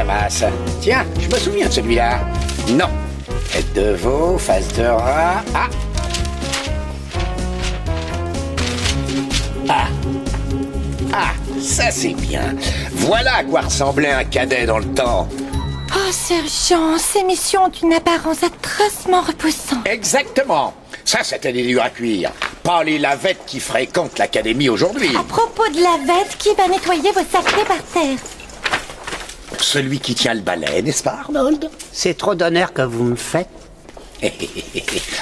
ramasse. Tiens, je me souviens de celui-là. Non. Tête de veau, face de rat. Ah. Ah. Ah, ça c'est bien. Voilà à quoi ressemblait un cadet dans le temps. Oh, sergent, ces missions ont une apparence atrocement repoussante. Exactement. Ça, c'était des lieux à cuire. Pas les lavettes qui fréquentent l'académie aujourd'hui. À propos de lavette, qui va nettoyer vos sacrés par terre? Celui qui tient le balai, n'est-ce pas, Arnold? C'est trop d'honneur que vous me faites.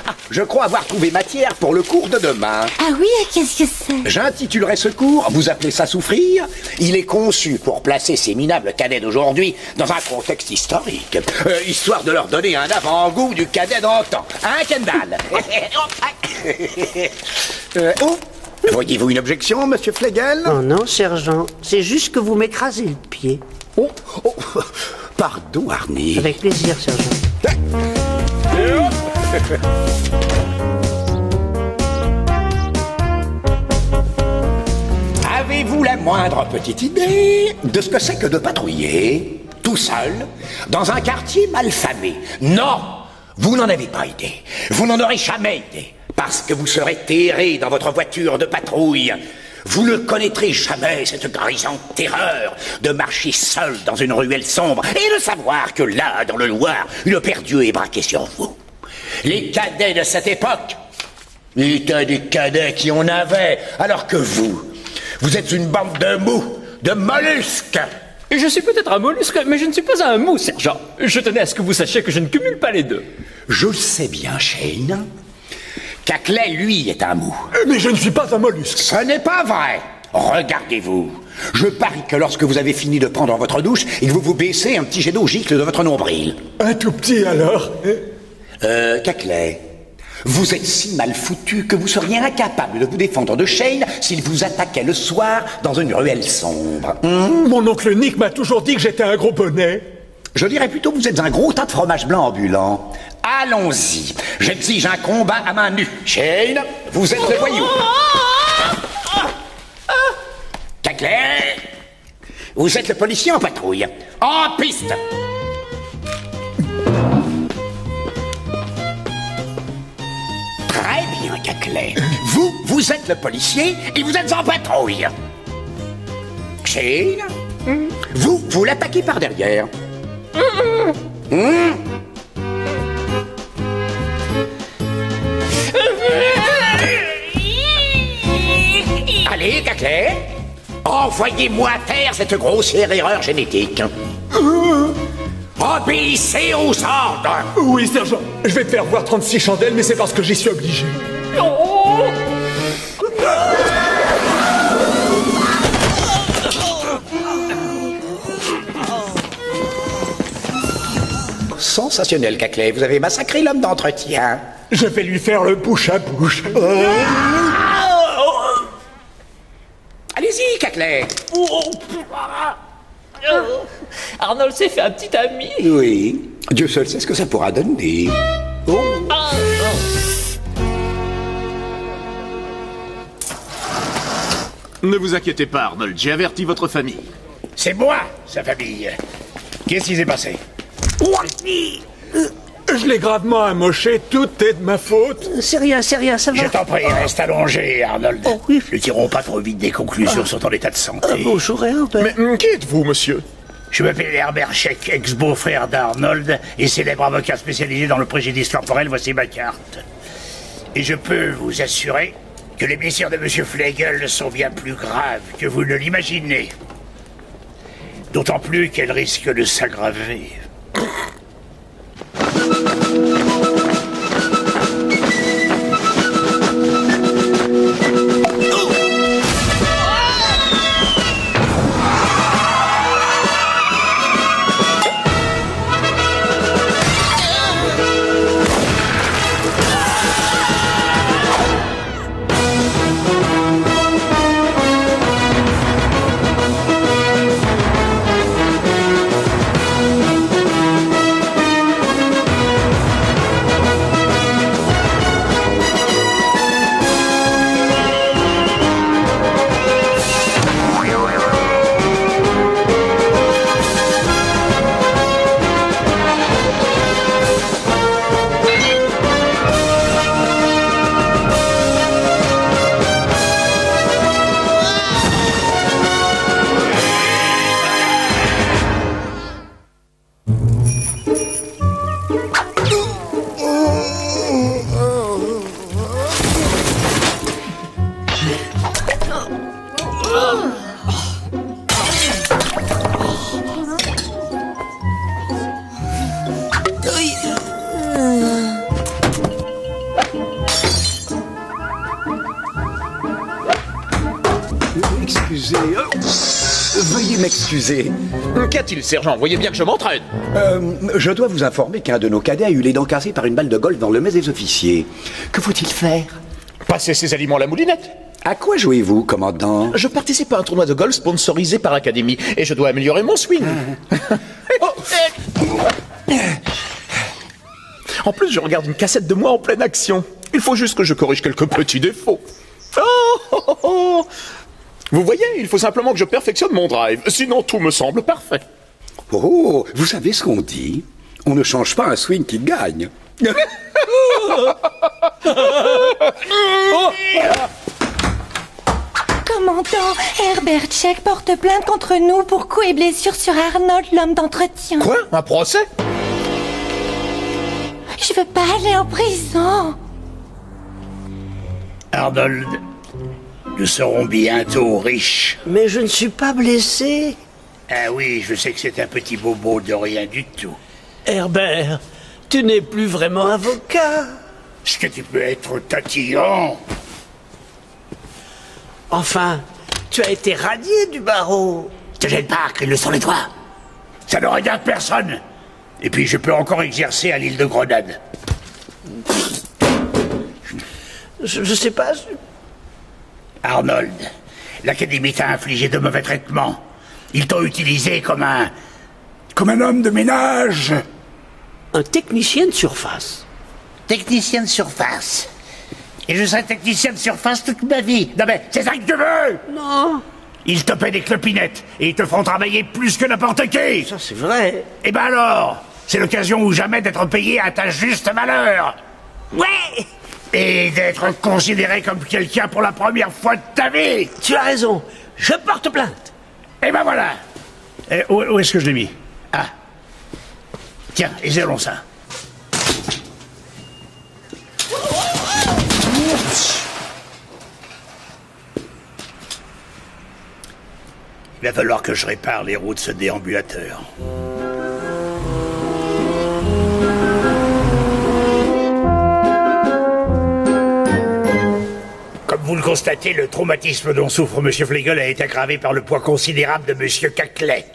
Ah, je crois avoir trouvé matière pour le cours de demain. Ah oui, et qu'est-ce que c'est? J'intitulerai ce cours, vous appelez ça souffrir? Il est conçu pour placer ces minables cadets d'aujourd'hui dans un contexte historique, histoire de leur donner un avant-goût du cadet d'antan. Hein, Kendall? Oh, voyez-vous une objection, monsieur Flegel? Oh non, sergent, c'est juste que vous m'écrasez le pied. Oh, pardon, Arnie. Avec plaisir, sergent. Avez-vous la moindre petite idée de ce que c'est que de patrouiller, tout seul, dans un quartier malfamé? Non, vous n'en avez pas idée. Vous n'en aurez jamais idée, parce que vous serez terré dans votre voiture de patrouille. Vous ne connaîtrez jamais cette grisante terreur de marcher seul dans une ruelle sombre et de savoir que là, dans le noir, une paire d'yeux est braquée sur vous. Les cadets de cette époque étaient des cadets qui en avaient, alors que vous êtes une bande de mous, de mollusques. Je suis peut-être un mollusque, mais je ne suis pas un mou, sergent. Je tenais à ce que vous sachiez que je ne cumule pas les deux. Je le sais bien, Shane. Caclay, lui, est un mou. Mais je ne suis pas un mollusque. Ce n'est pas vrai. Regardez-vous. Je parie que lorsque vous avez fini de prendre votre douche et que vous vous baissez, un petit jet d'eau gicle de votre nombril. Un tout petit, alors? Caclay, vous êtes si mal foutu que vous seriez incapable de vous défendre de Shane s'il vous attaquait le soir dans une ruelle sombre. Mon oncle Nick m'a toujours dit que j'étais un gros bonnet. Je dirais plutôt que vous êtes un gros tas de fromage blanc ambulant. Allons-y. J'exige un combat à main nue. Shane, vous êtes le voyou. Caclay, vous êtes le policier en patrouille. En piste. Très bien, Caclay. Vous êtes le policier et vous êtes en patrouille. Shane, vous l'attaquez par derrière. Allez, Caclay, envoyez-moi à terre cette grossière erreur génétique. Obéissez aux ordres. Oui, sergent. Je vais te faire voir 36 chandelles, mais c'est parce que j'y suis obligé. Sensationnel, Caclay. Vous avez massacré l'homme d'entretien. Je vais lui faire le bouche à bouche. Allez-y, Caclay. Arnold s'est fait un petit ami. Oui. Dieu seul sait ce que ça pourra donner. Oh. Ne vous inquiétez pas, Arnold. J'ai averti votre famille. C'est moi, sa famille. Qu'est-ce qui s'est passé? Je l'ai gravement amoché, tout est de ma faute. C'est rien, ça va. Je t'en prie, reste allongé, Arnold. Oh, oui. Ne tirons pas trop vite des conclusions sur ton état de santé. Bonjour, Herbert. Mais qui êtes-vous, monsieur? Je m'appelle Herbert Scheck, ex-beau-frère d'Arnold et célèbre avocat spécialisé dans le préjudice corporel. Voici ma carte. Et je peux vous assurer que les blessures de Monsieur Flegel sont bien plus graves que vous ne l'imaginez. D'autant plus qu'elles risquent de s'aggraver. m'excuser. Veuillez m'excuser. Qu'a-t-il, sergent? Voyez bien que je m'entraîne. Je dois vous informer qu'un de nos cadets a eu les dents cassées par une balle de golf dans le mets des officiers. Que faut-il faire? Passer ses aliments à la moulinette. À quoi jouez-vous, commandant? Je participe à un tournoi de golf sponsorisé par Academy et je dois améliorer mon swing. En plus, je regarde une cassette de moi en pleine action. Il faut juste que je corrige quelques petits défauts. Vous voyez, il faut simplement que je perfectionne mon drive. Sinon, tout me semble parfait. Oh, vous savez ce qu'on dit? On ne change pas un swing qui gagne. Commandant, Herbert Check porte plainte contre nous pour coups et blessures sur Arnold, l'homme d'entretien. Quoi? Un procès? Je veux pas aller en prison. Arnold, nous serons bientôt riches. Mais je ne suis pas blessé. Ah oui, je sais que c'est un petit bobo de rien du tout. Herbert, tu n'es plus vraiment avocat. Est-ce que tu peux être tatillon? Enfin, tu as été radié du barreau. Te gêne pas, qu'ils le sont les doigts. Ça ne regarde personne. Et puis je peux encore exercer à l'île de Grenade. Je sais pas. Arnold, l'Académie t'a infligé de mauvais traitements. Ils t'ont utilisé comme un homme de ménage. Un technicien de surface. Technicien de surface. Et je serai technicien de surface toute ma vie. Non mais, c'est ça que tu veux? Non, Ils te paient des clopinettes et ils te font travailler plus que n'importe qui. ça c'est vrai. Eh ben alors, c'est l'occasion ou jamais d'être payé à ta juste valeur. Ouais, Et d'être considéré comme quelqu'un pour la première fois de ta vie. tu as raison. Je porte plainte. Eh ben voilà. Où est-ce que je l'ai mis? Ah. Tiens, isolons ça. Il va falloir que je répare les roues de ce déambulateur. Comme vous le constatez, le traumatisme dont souffre M. Flegel a été aggravé par le poids considérable de M. Caclay.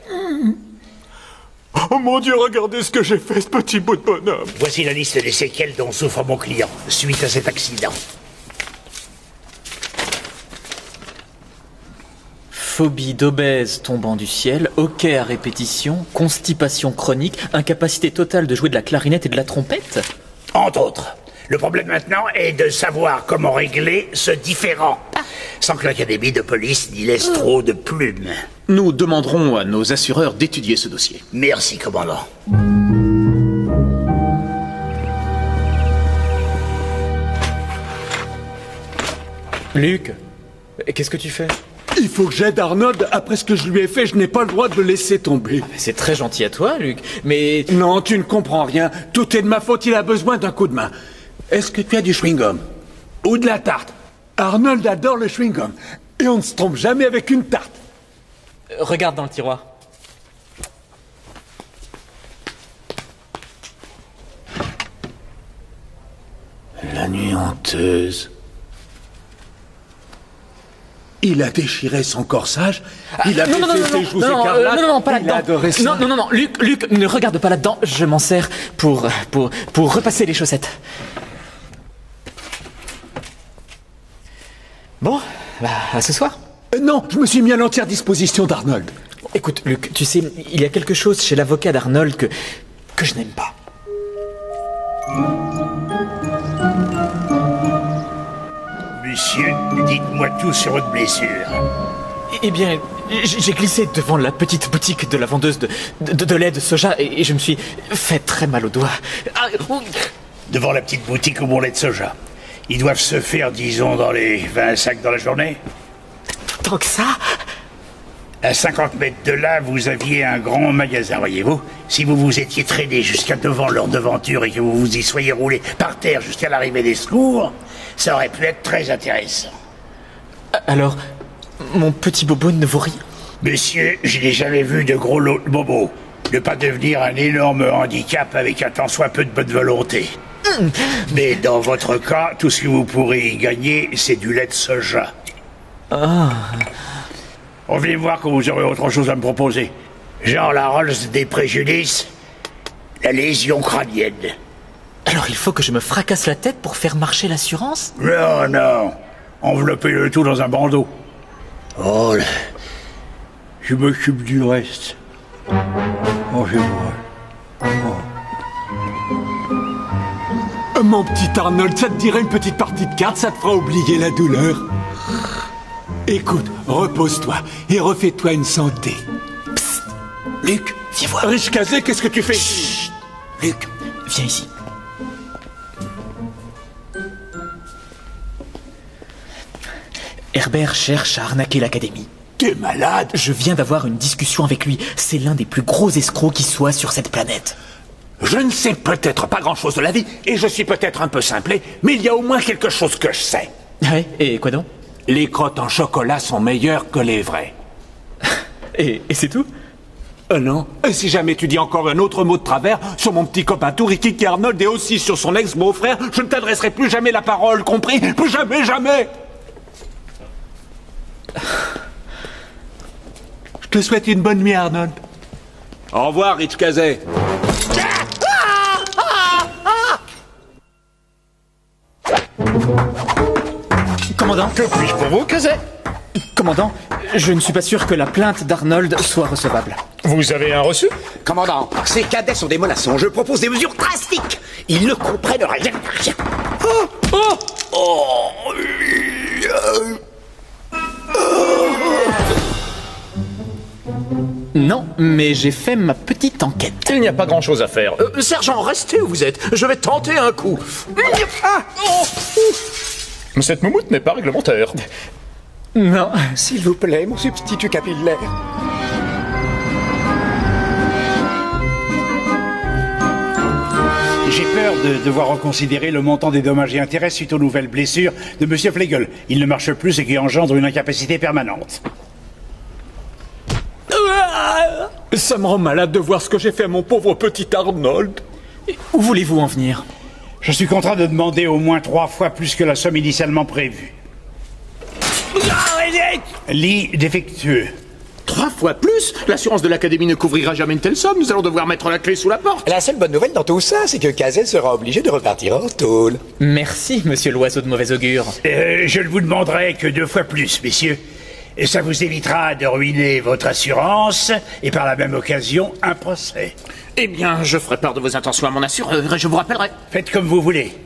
Oh mon Dieu, regardez ce que j'ai fait, ce petit bout de bonhomme. Voici la liste des séquelles dont souffre mon client suite à cet accident. Phobie d'obèse tombant du ciel, hoquet à répétition, constipation chronique, incapacité totale de jouer de la clarinette et de la trompette. Entre autres. Le problème maintenant est de savoir comment régler ce différend, sans que l'Académie de police n'y laisse trop de plumes. Nous demanderons à nos assureurs d'étudier ce dossier. Merci, commandant. Luc, qu'est-ce que tu fais? Il faut que j'aide Arnold. Après ce que je lui ai fait, je n'ai pas le droit de le laisser tomber. C'est très gentil à toi, Luc, mais... Non, tu ne comprends rien. Tout est de ma faute, il a besoin d'un coup de main. Est-ce que tu as du chewing-gum? Ou de la tarte? Arnold adore le chewing-gum. Et on ne se trompe jamais avec une tarte. Regarde dans le tiroir. La nuit honteuse. Il a déchiré son corsage. Il a baissé ses joues écarlates. non, pas Il a là-dedans. adoré ça. Non, Luc, ne regarde pas là-dedans. Je m'en sers pour repasser les chaussettes. Bon, bah, à ce soir. Non, je me suis mis à l'entière disposition d'Arnold. Écoute, Luc, tu sais, il y a quelque chose chez l'avocat d'Arnold que je n'aime pas. Monsieur, dites-moi tout sur votre blessure. Eh bien, j'ai glissé devant la petite boutique de la vendeuse de lait de soja et je me suis fait très mal au doigt. Ah, ouh. Devant la petite boutique au bon lait de soja. Ils doivent se faire, disons, dans les 20 sacs dans la journée. Tant que ça? À 50 mètres de là, vous aviez un grand magasin, voyez-vous. Si vous vous étiez traîné jusqu'à devant leur devanture et que vous vous y soyez roulé par terre jusqu'à l'arrivée des secours, ça aurait pu être très intéressant. Alors, mon petit bobo ne vaut rien? Monsieur, je n'ai jamais vu de gros lot de bobos. Ne pas devenir un énorme handicap avec un tant soit peu de bonne volonté. Mais dans votre cas, tout ce que vous pourrez y gagner, c'est du lait de soja. Ah. Revenez voir quand vous aurez autre chose à me proposer. Genre la Rolls des préjudices, la lésion crânienne. Alors il faut que je me fracasse la tête pour faire marcher l'assurance? Non, non. Enveloppez le tout dans un bandeau. Oh, là. Je m'occupe du reste. Oh, je vois. Mon petit Arnold, ça te dirait une petite partie de cartes, ça te fera oublier la douleur. Écoute, repose-toi et refais-toi une santé. Psst. Luc, viens voir. Rich Kazé, qu'est-ce que tu fais? Chut. Luc, viens ici. Herbert cherche à arnaquer l'académie. T'es malade? Je viens d'avoir une discussion avec lui. C'est l'un des plus gros escrocs qui soit sur cette planète. Je ne sais peut-être pas grand-chose de la vie, et je suis peut-être un peu simplé, mais il y a au moins quelque chose que je sais. Ouais, et quoi donc? Les crottes en chocolat sont meilleures que les vraies. Et c'est tout? Non. Et si jamais tu dis encore un autre mot de travers sur mon petit copain Touriki Arnold et aussi sur son ex-beau-frère, je ne t'adresserai plus jamais la parole, compris? Plus jamais, jamais! Je te souhaite une bonne nuit, Arnold. Au revoir, Rich Kazé. Commandant? Que puis-je pour vous, Kazé? Commandant, je ne suis pas sûr que la plainte d'Arnold soit recevable. Vous avez un reçu? Commandant, ces cadets sont des mollassons. Je propose des mesures drastiques. Ils ne comprennent rien. Non, mais j'ai fait ma petite enquête. Il n'y a pas grand-chose à faire. Sergent, restez où vous êtes. Je vais tenter un coup. Cette moumoute n'est pas réglementaire. Non. S'il vous plaît, mon substitut capillaire. J'ai peur de devoir reconsidérer le montant des dommages et intérêts suite aux nouvelles blessures de Monsieur Flegel. Il ne marche plus, ce qui engendre une incapacité permanente. Ça me rend malade de voir ce que j'ai fait à mon pauvre petit Arnold. Où voulez-vous en venir? Je suis contraint de demander au moins 3 fois plus que la somme initialement prévue. Lit défectueux. 3 fois plus? L'assurance de l'académie ne couvrira jamais une telle somme. Nous allons devoir mettre la clé sous la porte. La seule bonne nouvelle dans tout ça, c'est que Kazé sera obligé de repartir en tôle. Merci, monsieur l'oiseau de mauvais augure. Je ne vous demanderai que 2 fois plus, messieurs. Et ça vous évitera de ruiner votre assurance et par la même occasion un procès. Eh bien, je ferai part de vos intentions à mon assureur et je vous rappellerai. Faites comme vous voulez,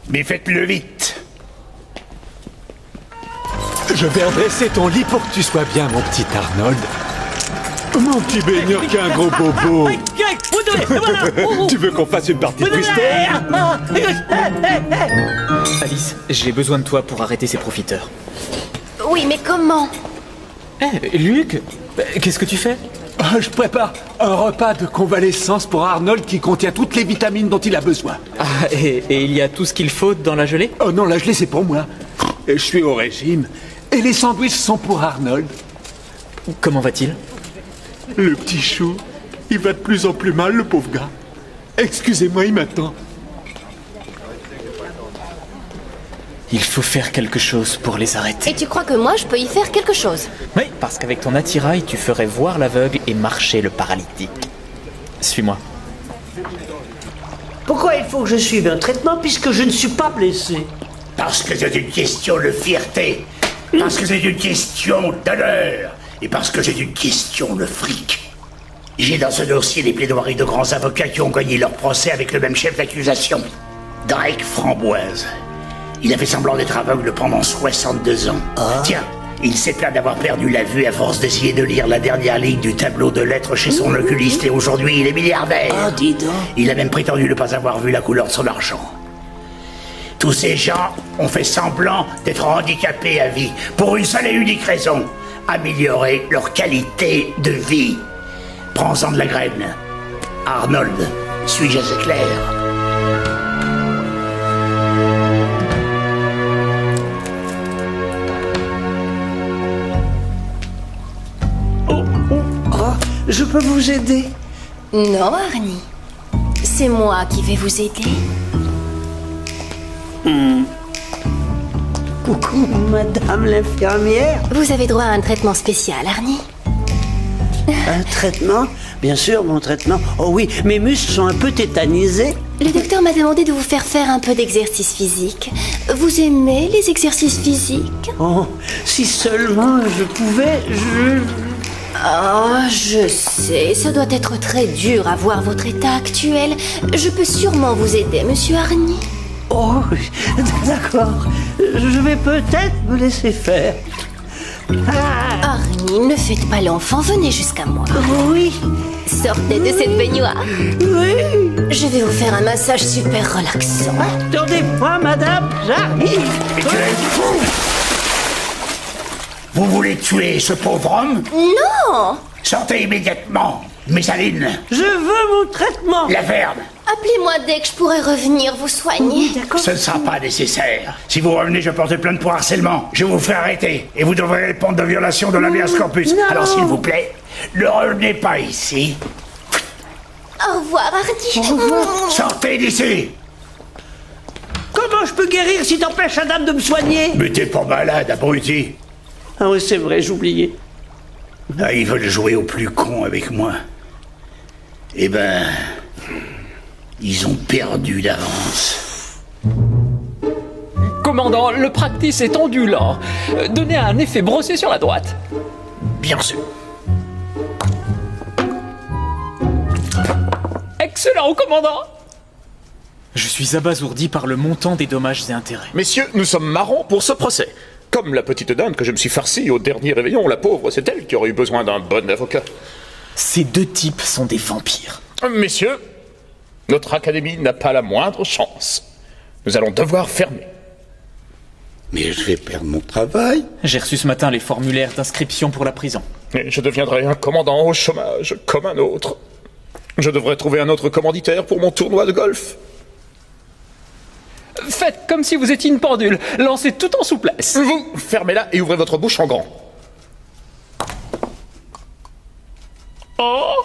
mais faites-le vite. Je vais redresser ton lit pour que tu sois bien, mon petit Arnold. Mon petit baigneur qui a un gros bobo. Tu veux qu'on fasse une partie de pistole? Alice, j'ai besoin de toi pour arrêter ces profiteurs. Oui, mais comment? Luc, qu'est-ce que tu fais? Je prépare un repas de convalescence pour Arnold qui contient toutes les vitamines dont il a besoin. Et il y a tout ce qu'il faut dans la gelée? Oh non, la gelée c'est pour moi. Et je suis au régime. Et les sandwichs sont pour Arnold. Comment va-t-il? Le petit chou, il va de plus en plus mal, le pauvre gars. Excusez-moi, il m'attend. Il faut faire quelque chose pour les arrêter. Et tu crois que moi, je peux y faire quelque chose? Oui, parce qu'avec ton attirail, tu ferais voir l'aveugle et marcher le paralytique. Suis-moi. Pourquoi il faut que je suive un traitement puisque je ne suis pas blessé? Parce que c'est une question de fierté. Parce que c'est une question d'honneur. Et parce que c'est une question de fric. J'ai dans ce dossier des plaidoiries de grands avocats qui ont gagné leur procès avec le même chef d'accusation. Drake Framboise. Il a fait semblant d'être aveugle pendant 62 ans. Tiens, il s'est plaint d'avoir perdu la vue à force d'essayer de lire la dernière ligne du tableau de lettres chez son oculiste et aujourd'hui il est milliardaire. Ah, dis donc. Il a même prétendu ne pas avoir vu la couleur de son argent. Tous ces gens ont fait semblant d'être handicapés à vie pour une seule et unique raison, améliorer leur qualité de vie. Prends-en de la graine. Arnold, suis-je assez clair? Je peux vous aider? Non, Arnie. C'est moi qui vais vous aider. Coucou, madame l'infirmière. Vous avez droit à un traitement spécial, Arnie. Un traitement? Bien sûr, mon traitement. Oh oui, mes muscles sont un peu tétanisés. Le docteur m'a demandé de vous faire un peu d'exercice physique. Vous aimez les exercices physiques? Oh, si seulement je pouvais, Oh, je sais, ça doit être très dur à voir votre état actuel. Je peux sûrement vous aider, monsieur Arnie. Oh, d'accord. Je vais peut-être me laisser faire. Arnie, ne faites pas l'enfant, venez jusqu'à moi. Oui. Sortez de cette baignoire. Oui. Je vais vous faire un massage super relaxant. Attendez-moi, madame, j'arrive. Mais tu es fou! Vous voulez tuer ce pauvre homme? Non! Sortez immédiatement, Messaline. Je veux mon traitement. La ferme. Appelez-moi dès que je pourrai revenir vous soigner. D'accord. Ce ne sera pas nécessaire. Si vous revenez, je porte plainte pour harcèlement. Je vous ferai arrêter et vous devrez répondre de violation de l'habeas corpus. Non. Alors s'il vous plaît, ne revenez pas ici. Au revoir, Arnie. Au revoir. Sortez d'ici. Comment je peux guérir si t'empêches la dame de me soigner? Mais t'es pas malade, abruti. Ah oui, c'est vrai, j'oubliais. Ah, ils veulent jouer au plus con avec moi. Eh ben... ils ont perdu d'avance. Commandant, le practice est ondulant. Donnez un effet brossé sur la droite. Bien sûr. Excellent, commandant. Je suis abasourdi par le montant des dommages et intérêts. Messieurs, nous sommes marrants pour ce procès. Comme la petite dinde que je me suis farcie au dernier réveillon, la pauvre, c'est elle qui aurait eu besoin d'un bon avocat. Ces deux types sont des vampires. Messieurs, notre académie n'a pas la moindre chance. Nous allons devoir fermer. Mais je vais perdre mon travail. J'ai reçu ce matin les formulaires d'inscription pour la prison. Et je deviendrai un commandant au chômage, comme un autre. Je devrais trouver un autre commanditaire pour mon tournoi de golf. Faites comme si vous étiez une pendule. Lancez tout en souplesse. Vous, fermez-la et ouvrez votre bouche en grand. Oh!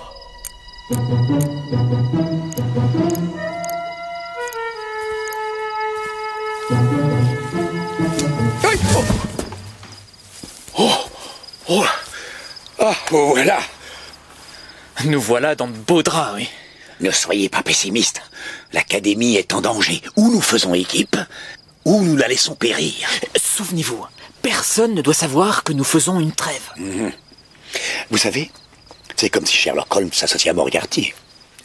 Aïe, oh. Oh. Ah, oh, voilà. Nous voilà dans de beaux draps, oui. Ne soyez pas pessimiste. L'Académie est en danger. Ou nous faisons équipe, ou nous la laissons périr. Souvenez-vous, personne ne doit savoir que nous faisons une trêve. Vous savez, c'est comme si Sherlock Holmes s'associait à Moriarty.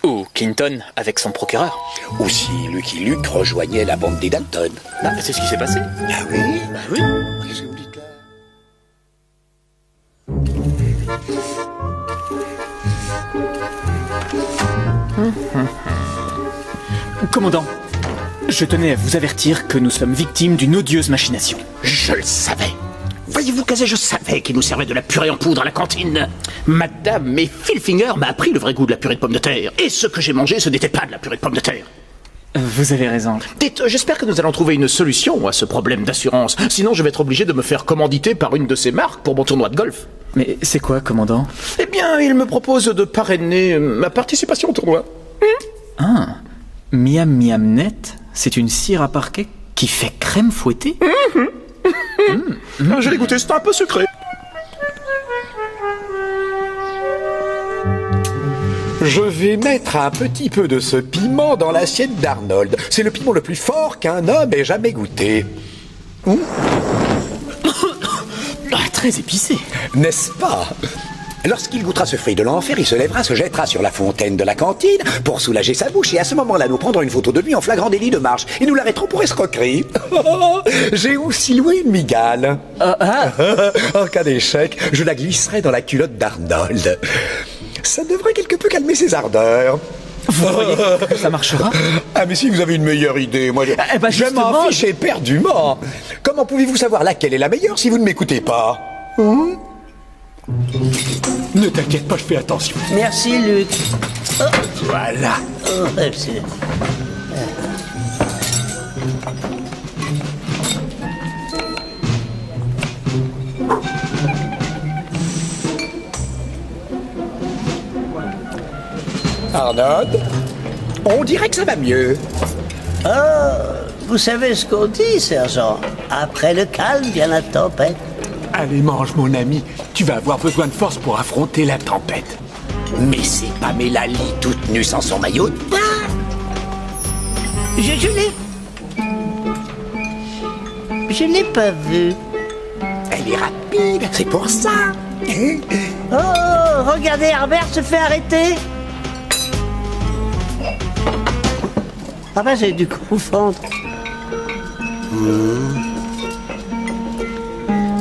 Ou Clinton avec son procureur. Ou si Lucky Luke rejoignait la bande des Dalton. Bah, c'est ce qui s'est passé. Ah oui? Bah oui. Qu'est-ce que vous dites là? Commandant, je tenais à vous avertir que nous sommes victimes d'une odieuse machination. Je le savais. Voyez-vous, Kazé, je savais qu'il nous servait de la purée en poudre à la cantine. Madame, mais Philfinger m'a appris le vrai goût de la purée de pommes de terre. Et ce que j'ai mangé, ce n'était pas de la purée de pommes de terre. Vous avez raison. Dites, j'espère que nous allons trouver une solution à ce problème d'assurance. Sinon, je vais être obligé de me faire commanditer par une de ces marques pour mon tournoi de golf. Mais c'est quoi, commandant? Eh bien, il me propose de parrainer ma participation au tournoi. Ah, Miam Miam Net, c'est une cire à parquet qui fait crème fouettée? Je l'ai goûté, c'est un peu sucré. Je vais mettre un petit peu de ce piment dans l'assiette d'Arnold. C'est le piment le plus fort qu'un homme ait jamais goûté. Très épicé. N'est-ce pas? Lorsqu'il goûtera ce fruit de l'enfer, il se lèvera, se jettera sur la fontaine de la cantine pour soulager sa bouche. Et à ce moment-là, nous prendrons une photo de lui en flagrant délit de marche. Et nous l'arrêterons pour escroquerie. J'ai aussi loué une migale. En cas d'échec, je la glisserai dans la culotte d'Arnold. Ça devrait quelque peu calmer ses ardeurs. Vous croyez que ça marchera? Ah mais si vous avez une meilleure idée, moi je m'en justement, fiche éperdument. Comment pouvez-vous savoir laquelle est la meilleure si vous ne m'écoutez pas? Ne t'inquiète pas, je fais attention. Merci, Luc. Voilà. Arnold, on dirait que ça va mieux. Vous savez ce qu'on dit, sergent? Après le calme vient la tempête. Allez, mange, mon ami. Tu vas avoir besoin de force pour affronter la tempête. Mais c'est pas Mélanie toute nue sans son maillot de bain. Je l'ai pas vu. Elle est rapide, c'est pour ça. Oh, regardez, Herbert se fait arrêter. Ah bah, j'ai dû confondre.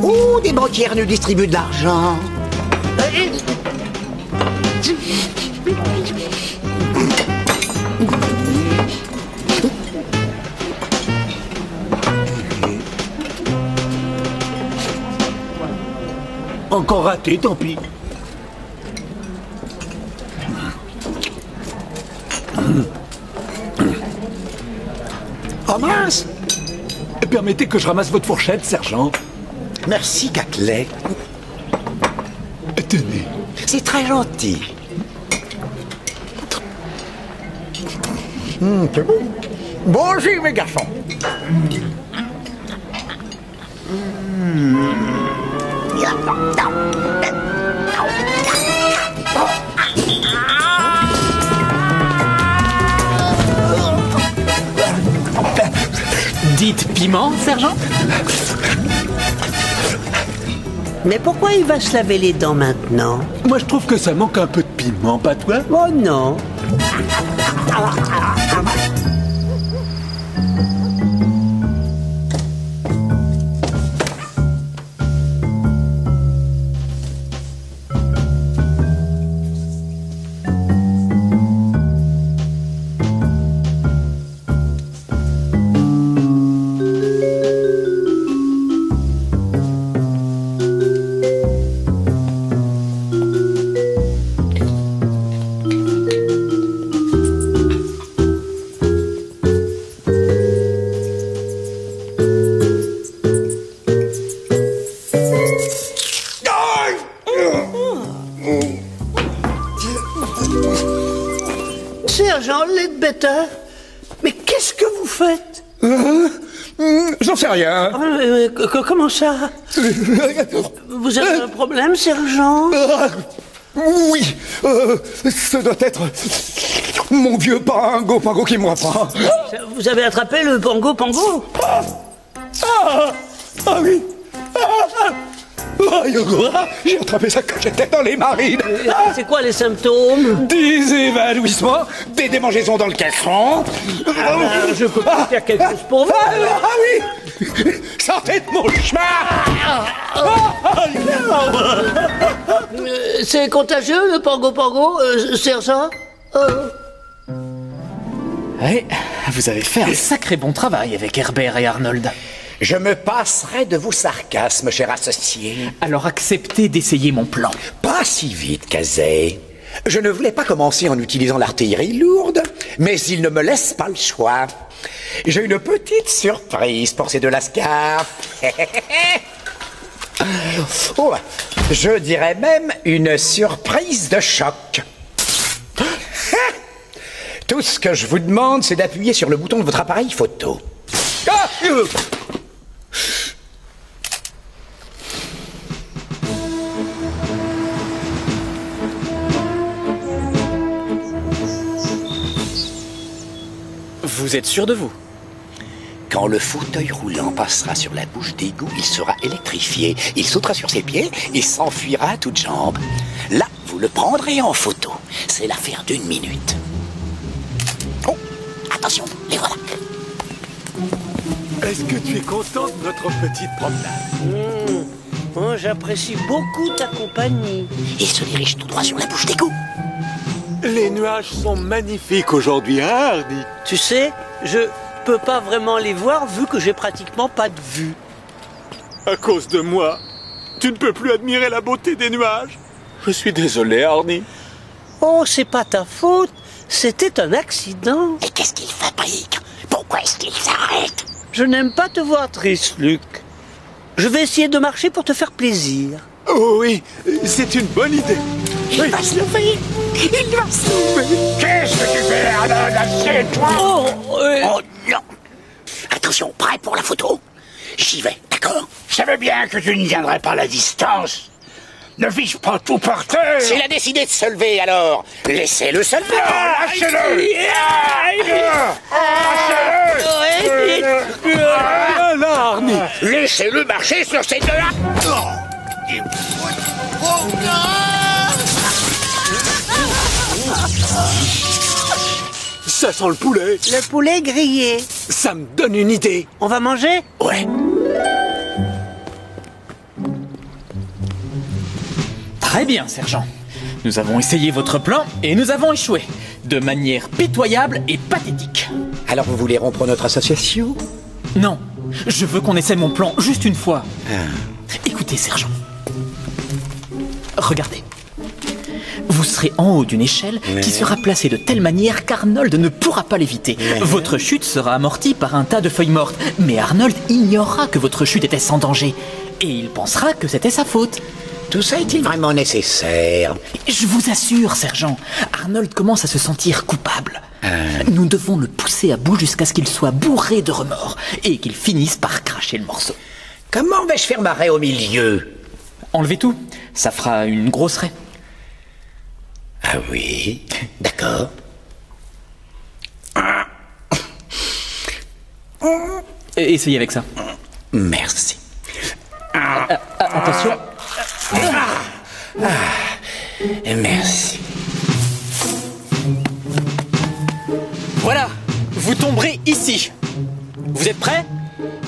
Oh, des banquières nous distribuent de l'argent. Encore raté, tant pis. Oh mince! Permettez que je ramasse votre fourchette, sergent. Merci, Caclay. Tenez. C'est très gentil. C'est bon. Bon, j'y vais, garçon. Dites piment, sergent? Mais pourquoi il va se laver les dents maintenant? Moi, je trouve que ça manque un peu de piment, pas toi? Oh non. Sergent Leadbetter, mais qu'est-ce que vous faites? J'en sais rien. Comment ça? Vous avez un problème, sergent? Oui, ce doit être mon vieux Pango qui me reprend. Vous avez attrapé le Pango? Ah oui. J'ai attrapé ça quand j'étais dans les marines. C'est quoi les symptômes? Des évanouissements, des démangeaisons dans le caleçon. Je peux pas faire quelque chose pour vous. Ah oui. Sortez de mon chemin. C'est contagieux, le Pango, sergent? Oui, vous avez fait un sacré bon travail avec Herbert et Arnold. Je me passerai de vos sarcasmes, cher associé. Alors acceptez d'essayer mon plan. Pas si vite, Kazay. Je ne voulais pas commencer en utilisant l'artillerie lourde, mais il ne me laisse pas le choix. J'ai une petite surprise pour ces deux lascars. Oh, je dirais même une surprise de choc. Tout ce que je vous demande, c'est d'appuyer sur le bouton de votre appareil photo. Vous êtes sûr de vous? Quand le fauteuil roulant passera sur la bouche d'égout, il sera électrifié. Il sautera sur ses pieds et s'enfuira à toutes jambes. Là, vous le prendrez en photo. C'est l'affaire d'1 minute. Oh, attention, les voilà. Est-ce que tu es content de notre petite promenade? Oh, j'apprécie beaucoup ta compagnie. Il se dirige tout droit sur la bouche d'égout. Les nuages sont magnifiques aujourd'hui, hein, Hardy? Tu sais, je peux pas vraiment les voir vu que j'ai pratiquement pas de vue. À cause de moi, tu ne peux plus admirer la beauté des nuages. Je suis désolé, Hardy. Oh, c'est pas ta faute. C'était un accident. Et qu'est-ce qu'il fabrique? Pourquoi est-ce qu'il s'arrête? Je n'aime pas te voir triste, Luc. Je vais essayer de marcher pour te faire plaisir. Oh oui, c'est une bonne idée. Il va se lever. Il va se lever. Qu'est-ce que tu fais, Arnold? Assieds-toi. Oh, Oh non. Attends. Attention, prêt pour la photo? J'y vais, d'accord? Je savais bien que tu ne viendrais pas à la distance. Ne fiche pas tout par terre. S'il a décidé de se lever, alors, laissez-le se lever. Lâchez-le. Là, Arnie. Laissez-le marcher sur ces deux-là. Ça sent le poulet. Le poulet grillé. Ça me donne une idée. On va manger? Ouais. Très bien, sergent. Nous avons essayé votre plan et nous avons échoué. De manière pitoyable et pathétique. Alors vous voulez rompre notre association? Non, je veux qu'on essaie mon plan juste une fois. Écoutez, sergent. Regardez. Vous serez en haut d'une échelle qui sera placée de telle manière qu'Arnold ne pourra pas l'éviter. Votre chute sera amortie par un tas de feuilles mortes. Mais Arnold ignorera que votre chute était sans danger. Et il pensera que c'était sa faute. Tout ça est-il vraiment nécessaire? Je vous assure, sergent, Arnold commence à se sentir coupable. Nous devons le pousser à bout jusqu'à ce qu'il soit bourré de remords et qu'il finisse par cracher le morceau. Comment vais-je faire ma raie au milieu? Enlevez tout, ça fera une grosse raie. Ah oui, d'accord. Essayez avec ça. Merci. Attention. Merci. Voilà, vous tomberez ici. Vous êtes prêts?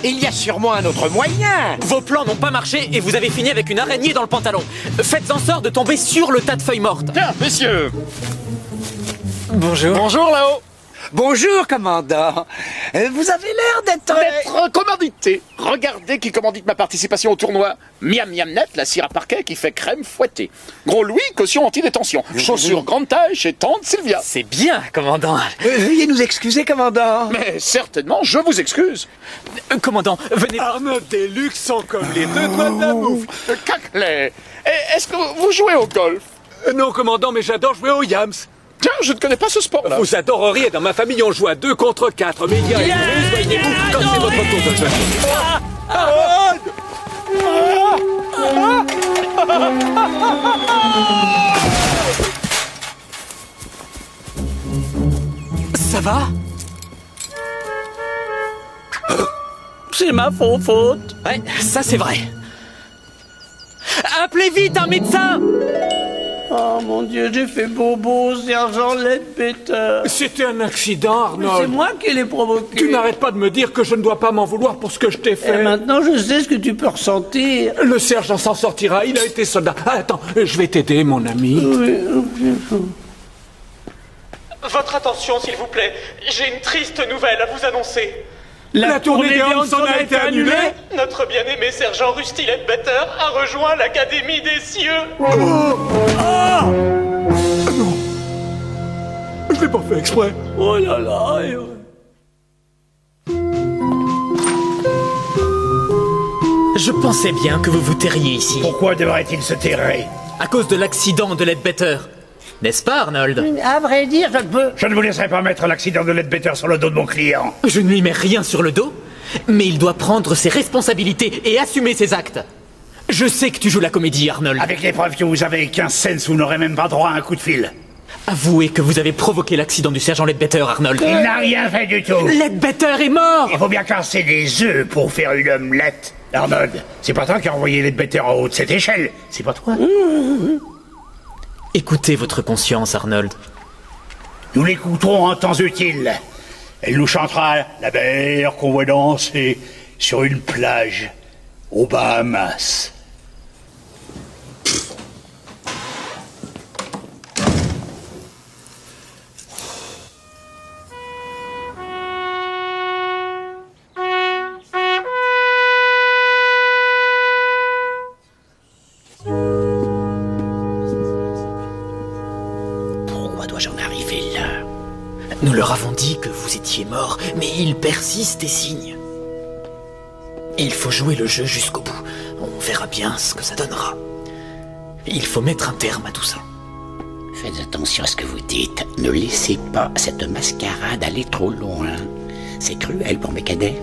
Il y a sûrement un autre moyen. Vos plans n'ont pas marché et vous avez fini avec une araignée dans le pantalon. Faites en sorte de tomber sur le tas de feuilles mortes. Tiens, messieurs. Bonjour. Bonjour là-haut. Bonjour, commandant. Vous avez l'air D'être commandité. Regardez qui commandite ma participation au tournoi. Miam Miam Net, la cire à parquet qui fait crème fouettée. Gros Louis, caution anti-détention. Chaussures grande taille chez Tante Sylvia. C'est bien, commandant. Veuillez nous excuser, commandant. Mais certainement, je vous excuse. Commandant, venez. Arnold et Luc sont comme les deux doigts de la mouffe. Caclay. Est-ce que vous jouez au golf? Non, commandant, mais j'adore jouer au Yams. Tiens, je ne connais pas ce sport-là. Vous adoreriez, dans ma famille, on joue à 2 contre 4. Mais il y a une ruse, voyez-vous, quand c'est votre tour de jouer. Ça va? C'est ma faute. Ouais, ça c'est vrai. Appelez vite un médecin! Oh mon Dieu, j'ai fait bobo, sergent Leadbetter. C'était un accident, C'est Arnold. moi qui l'ai provoqué. Tu n'arrêtes pas de me dire que je ne dois pas m'en vouloir pour ce que je t'ai Et fait. maintenant, je sais ce que tu peux ressentir. Le sergent s'en sortira, il a été soldat. Ah, attends, je vais t'aider, mon ami. Votre attention, s'il vous plaît. J'ai une triste nouvelle à vous annoncer. La tournée des Hanson a été annulée. Notre bien-aimé sergent Rusty Leadbetter a rejoint l'Académie des cieux. Je l'ai pas fait exprès. Oh là là. Je pensais bien que vous vous tairiez ici. Pourquoi devrait-il se terrer? À cause de l'accident de Leadbetter. N'est-ce pas, Arnold? À vrai dire, je peux... Je ne vous laisserai pas mettre l'accident de Leadbetter sur le dos de mon client. Je ne lui mets rien sur le dos, mais il doit prendre ses responsabilités et assumer ses actes. Je sais que tu joues la comédie, Arnold. Avec les preuves que vous avez, 15 cents, vous n'aurez même pas droit à un coup de fil. Avouez que vous avez provoqué l'accident du sergent Leadbetter, Arnold. Il n'a rien fait du tout. Leadbetter est mort! Il faut bien casser des œufs pour faire une omelette. Arnold, c'est pas toi qui as envoyé Leadbetter en haut de cette échelle. C'est pas toi. Écoutez votre conscience, Arnold. Nous l'écouterons en temps utile. Elle nous chantera la mer qu'on voit danser sur une plage aux Bahamas. Pourquoi dois-je en arriver là? Nous leur avons dit que vous étiez mort, mais ils persistent et signent. Il faut jouer le jeu jusqu'au bout. On verra bien ce que ça donnera. Il faut mettre un terme à tout ça. Faites attention à ce que vous dites. Ne laissez pas cette mascarade aller trop loin. C'est cruel pour mes cadets.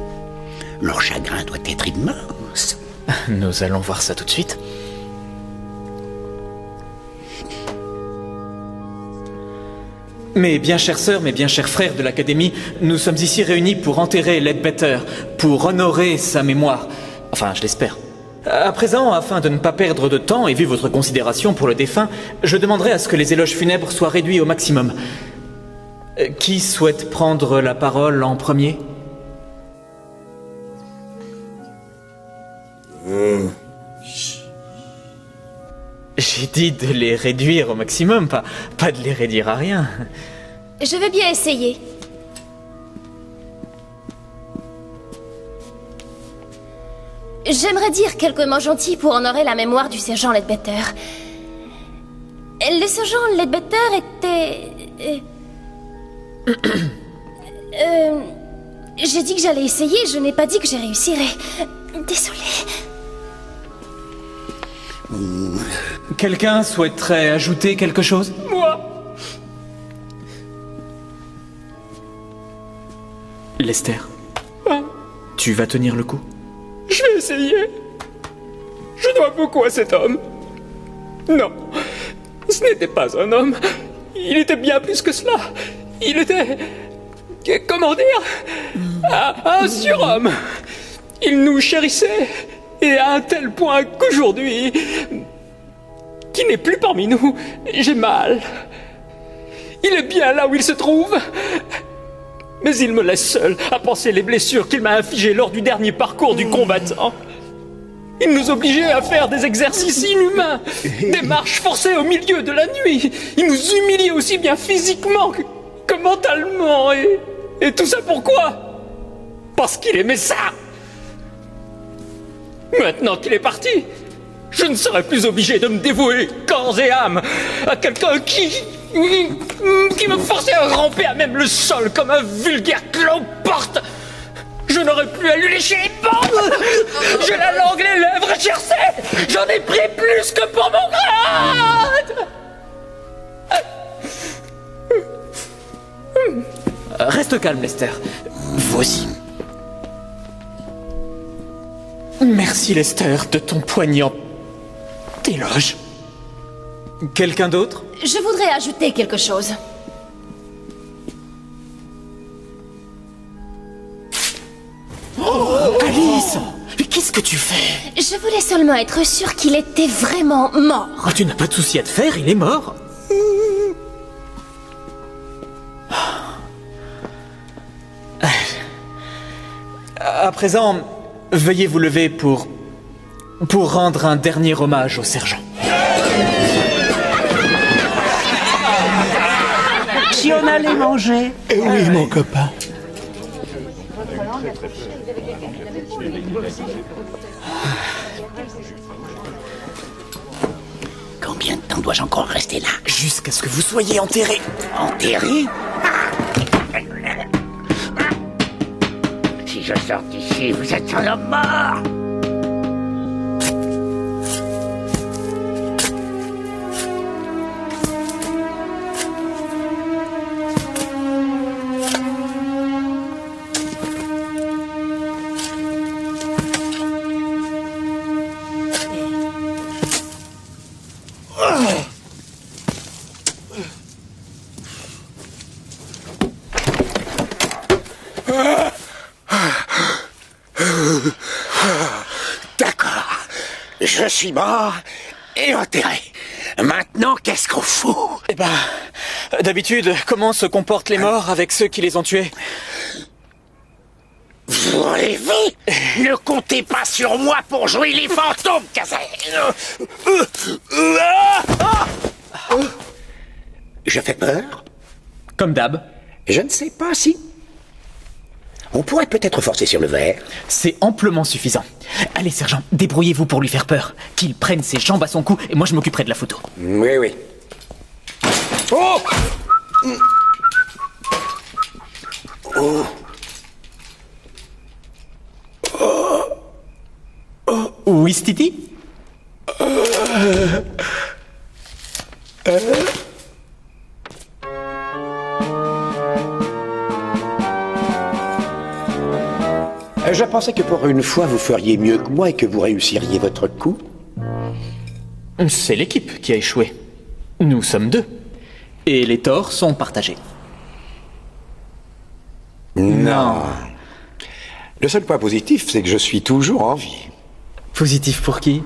Leur chagrin doit être immense. Nous allons voir ça tout de suite. Mes bien chères sœurs, mes bien chers frères de l'Académie, nous sommes ici réunis pour enterrer Leadbetter, pour honorer sa mémoire. Enfin, je l'espère. À présent, afin de ne pas perdre de temps et vu votre considération pour le défunt, je demanderai à ce que les éloges funèbres soient réduits au maximum. Qui souhaite prendre la parole en premier ? J'ai dit de les réduire au maximum, pas de les réduire à rien. Je vais bien essayer. J'aimerais dire quelques mots gentils pour honorer la mémoire du sergent Leadbetter. Le sergent Leadbetter était... J'ai dit que j'allais essayer, je n'ai pas dit que j'y réussirais. Désolée. Quelqu'un souhaiterait ajouter quelque chose ? Moi, Lester, tu vas tenir le coup ? je vais essayer. Je dois beaucoup à cet homme. Non, ce n'était pas un homme. Il était bien plus que cela. Il était... comment dire ? Un surhomme. Il nous chérissait. Et à un tel point qu'aujourd'hui... qu'il n'est plus parmi nous, j'ai mal. Il est bien là où il se trouve. Mais il me laisse seul à penser les blessures qu'il m'a infligées lors du dernier parcours du combattant. Il nous obligeait à faire des exercices inhumains, des marches forcées au milieu de la nuit. Il nous humiliait aussi bien physiquement que mentalement. Et tout ça pourquoi ? Parce qu'il aimait ça. Maintenant qu'il est parti, je ne serai plus obligé de me dévouer corps et âme à quelqu'un qui me forçait à ramper à même le sol comme un vulgaire cloporte. Je n'aurais plus à lui lécher les bandes. J'ai la langue, les lèvres gercées. J'en ai pris plus que pour mon grade. Reste calme, Lester. Voici. Merci, Lester, de ton poignant éloge. Quelqu'un d'autre ? Je voudrais ajouter quelque chose. Alice ! Mais qu'est-ce que tu fais ? Je voulais seulement être sûre qu'il était vraiment mort. Oh, tu n'as pas de souci à te faire, il est mort. À présent, veuillez vous lever pour rendre un dernier hommage au sergent. Si on allait manger. Eh oui, mon copain. Combien de temps dois-je encore rester là? Jusqu'à ce que vous soyez enterré. Enterré? Si je sors d'ici, vous êtes un homme mort! D'accord, je suis mort et enterré. Maintenant, qu'est-ce qu'on fout? Eh ben, d'habitude, comment se comportent les morts avec ceux qui les ont tués? Vous rêvez? Ne comptez pas sur moi pour jouer les fantômes, Kazay. Je fais peur? Comme d'hab. Je ne sais pas si... On pourrait peut-être forcer sur le verre. C'est amplement suffisant. Allez, sergent, débrouillez-vous pour lui faire peur. Qu'il prenne ses jambes à son cou et moi je m'occuperai de la photo. Oui, oui. Oh! Oh! Oui, Stiti? Je pensais que pour une fois, vous feriez mieux que moi et que vous réussiriez votre coup. C'est l'équipe qui a échoué. Nous sommes 2. Et les torts sont partagés. Non. Le seul point positif, c'est que je suis toujours en vie. Positif pour qui?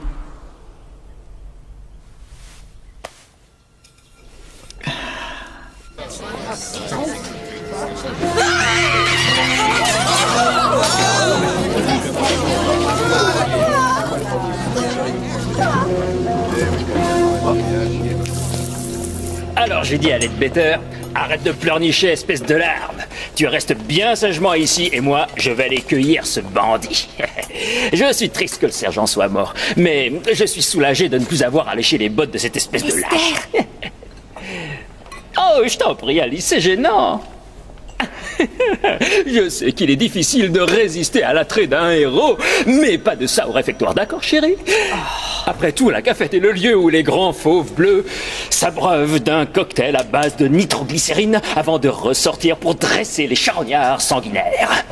Alors j'ai dit à Leadbeater, arrête de pleurnicher, espèce de larve. Tu restes bien sagement ici et moi, je vais aller cueillir ce bandit. Je suis triste que le sergent soit mort, mais je suis soulagé de ne plus avoir à lécher les bottes de cette espèce de lâche. Oh, je t'en prie, Alice, c'est gênant. Je sais qu'il est difficile de résister à l'attrait d'un héros, mais pas de ça au réfectoire, d'accord, chérie? Après tout, la cafette est le lieu où les grands fauves bleus s'abreuvent d'un cocktail à base de nitroglycérine avant de ressortir pour dresser les charognards sanguinaires.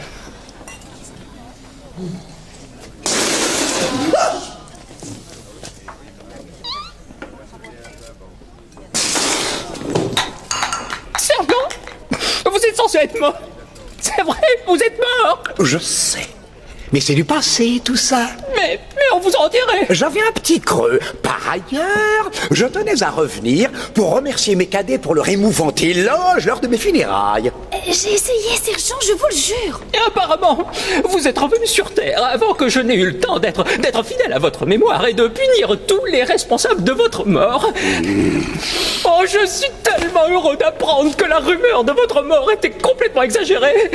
Sergent, vous êtes censé être mort. C'est vrai, vous êtes mort. Je sais. Mais c'est du passé, tout ça. Mais on vous en dirait. J'avais un petit creux. Par ailleurs, je tenais à revenir pour remercier mes cadets pour leur émouvant éloge lors de mes funérailles. J'ai essayé, sergent, je vous le jure. Et apparemment, vous êtes revenu sur Terre avant que je n'ai eu le temps d'être fidèle à votre mémoire et de punir tous les responsables de votre mort. Oh, je suis tellement heureux d'apprendre que la rumeur de votre mort était complètement exagérée.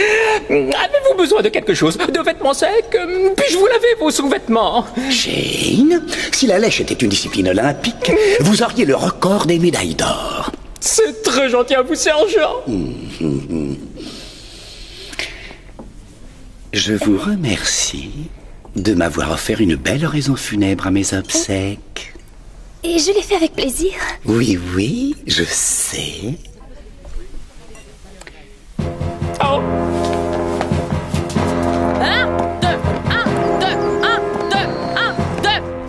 Avez-vous besoin de quelque chose? De vêtements secs? Puis-je vous laver vos sous-vêtements? Jane, si la lèche était une discipline olympique, vous auriez le record des médailles d'or. C'est très gentil à vous, sergent. Je vous remercie de m'avoir offert une belle oraison funèbre à mes obsèques. Et je l'ai fait avec plaisir. Oui, oui, je sais. Oh.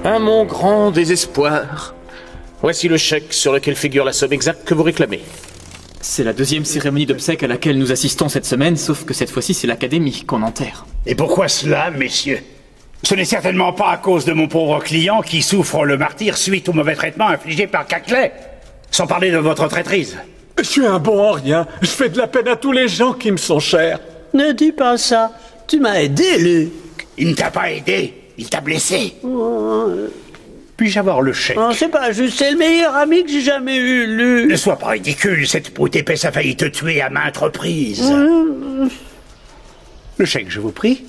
1, mon grand désespoir. Voici le chèque sur lequel figure la somme exacte que vous réclamez. C'est la 2e cérémonie d'obsèques à laquelle nous assistons cette semaine, sauf que cette fois-ci c'est l'académie qu'on enterre. Et pourquoi cela, messieurs? Ce n'est certainement pas à cause de mon pauvre client qui souffre le martyre suite au mauvais traitement infligé par Cackley. Sans parler de votre traîtrise. Je suis un bon en rien. Je fais de la peine à tous les gens qui me sont chers. Ne dis pas ça. Tu m'as aidé, Luc. Il ne t'a pas aidé, il t'a blessé. Puis-je avoir le chèque? Non, c'est pas juste, c'est le meilleur ami que j'ai jamais eu, Luc. Ne sois pas ridicule, cette brute épaisse a failli te tuer à maintes reprises. Le chèque, je vous prie.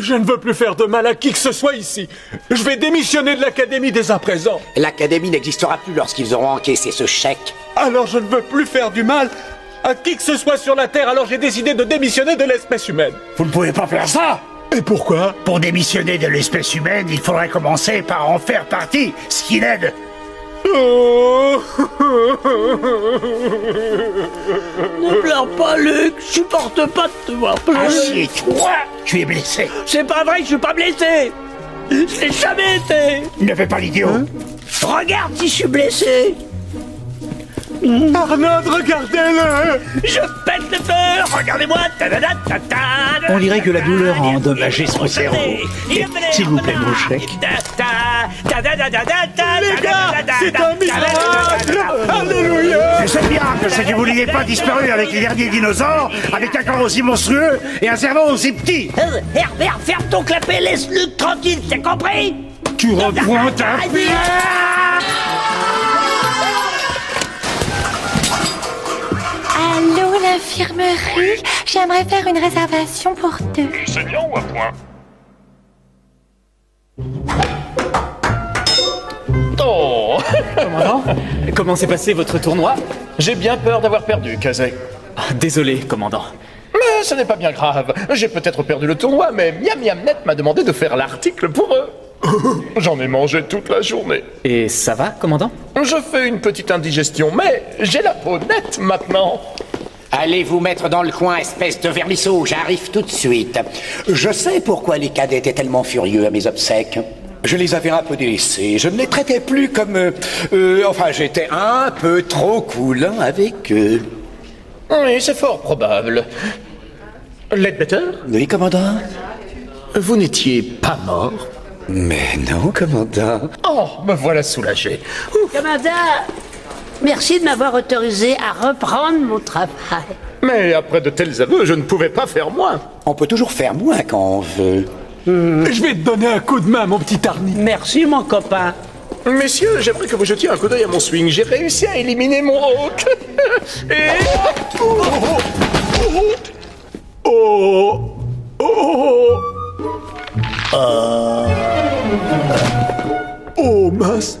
Je ne veux plus faire de mal à qui que ce soit ici. Je vais démissionner de l'académie dès à présent. L'académie n'existera plus lorsqu'ils auront encaissé ce chèque. Alors je ne veux plus faire du mal à qui que ce soit sur la Terre, alors j'ai décidé de démissionner de l'espèce humaine. Vous ne pouvez pas faire ça! Et pourquoi? Pour démissionner de l'espèce humaine, il faudrait commencer par en faire partie, Skinhead. Oh. Ne pleure pas, Luc. Je supporte pas de te voir pleurer. Assieds-toi, tu es blessé. C'est pas vrai que je suis pas blessé. Je l'ai jamais été. Ne fais pas l'idiot. Regarde si je suis blessé. Arnold, regardez-le. Je pète le feu. Regardez-moi. On dirait que la douleur a endommagé son cerveau. S'il vous plaît, mon chèque. Les gars, c'est un miracle. Alléluia. C'est ce miracle, c'est que vous n'ayez pas disparu avec les derniers dinosaures, avec un corps aussi monstrueux et un cerveau aussi petit. Herbert, ferme ton clapet, laisse Luc tranquille, t'as compris? Tu reprends ta Allô, l'infirmerie? J'aimerais faire une réservation pour 2. Saignant ou à point? Oh. Commandant, comment s'est passé votre tournoi? J'ai bien peur d'avoir perdu, Kazé. Désolé, commandant. Mais ce n'est pas bien grave. J'ai peut-être perdu le tournoi, mais Miam Miam Net m'a demandé de faire l'article pour eux. J'en ai mangé toute la journée. Et ça va, commandant? Je fais une petite indigestion, mais j'ai la peau nette maintenant. Allez vous mettre dans le coin, espèce de vermisseau, j'arrive tout de suite. Je sais pourquoi les cadets étaient tellement furieux à mes obsèques. Je les avais un peu délaissés, je ne les traitais plus comme... enfin, j'étais un peu trop cool avec eux. Oui, c'est fort probable. Ledbetter, Oui, commandant? vous n'étiez pas mort? Mais non, commandant. Oh, me voilà soulagé. Ouf. Commandant, merci de m'avoir autorisé à reprendre mon travail. Mais après de tels aveux, je ne pouvais pas faire moins. On peut toujours faire moins quand on veut. Je vais te donner un coup de main, mon petit Arnie. Merci, mon copain. Messieurs, j'aimerais que vous jetiez un coup d'œil à mon swing. J'ai réussi à éliminer mon hawk. Et... Oh mince.